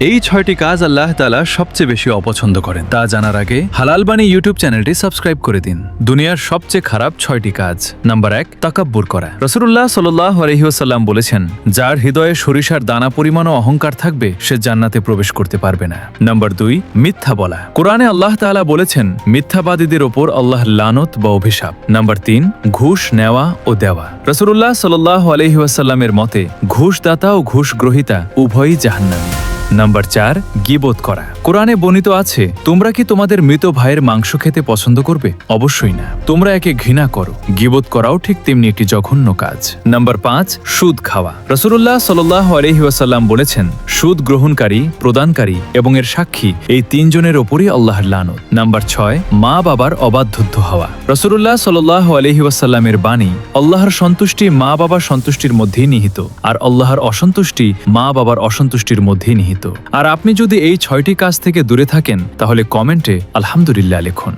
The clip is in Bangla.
এই 6টি কাজ আল্লাহ তাআলা সবচেয়ে বেশি অপছন্দ করেন। তা জানার আগে হালাল বাণী ইউটিউব চ্যানেলটি সাবস্ক্রাইব করে দিন। দুনিয়ার সবচেয়ে খারাপ 6টি কাজ। নাম্বার 1, তাকাব্বুর করা। রাসূলুল্লাহ সাল্লাল্লাহু আলাইহি ওয়াসাল্লাম বলেছেন, যার হৃদয়ে সরিষার দানা পরিমাণও অহংকার থাকবে সে জান্নাতে প্রবেশ করতে পারবে না। নাম্বার 2, মিথ্যা বলা। কোরআনে আল্লাহ তাআলা বলেছেন, মিথ্যাবাদীদের ওপর আল্লাহ লানত বা অভিশাপ। নাম্বার 3, ঘুষ নেওয়া ও দেওয়া। রাসূলুল্লাহ সাল্লাল্লাহু আলাইহি ওয়াসাল্লামের মতে ঘুষদাতা ও ঘুষ গ্রহীতা উভয়ই জাহান্নামী। নাম্বার 4, গীবত করা। কোরআনে বর্ণিত আছে, তোমরা কি তোমাদের মৃত ভাইয়ের মাংস খেতে পছন্দ করবে? অবশ্যই না। তোমরা একে ঘৃণা করো। গীবত করাও ঠিক তেমনি একটি জঘন্য কাজ। নাম্বার 5, সুদ খাওয়া। রাসূলুল্লাহ সাল্লাল্লাহু আলাইহি ওয়াসাল্লাম বলেছেন, সুদ গ্রহণকারী, প্রদানকারী এবং এর সাক্ষী এই 3 জনের ওপরই আল্লাহর লানত। নাম্বার 6, মা বাবার অবাধ্যত্ব হওয়া। রাসূলুল্লাহ সাল্লাল্লাহু আলাইহি ওয়াসাল্লামের বাণী, আল্লাহর সন্তুষ্টি মা বাবার সন্তুষ্টির মধ্যেই নিহিত, আর আল্লাহর অসন্তুষ্টি মা বাবার অসন্তুষ্টির মধ্যেই নিহিত। আর আপনি যদি এই 6টি কাজ থেকে দূরে থাকেন তাহলে কমেন্টে আলহামদুলিল্লাহ লিখুন।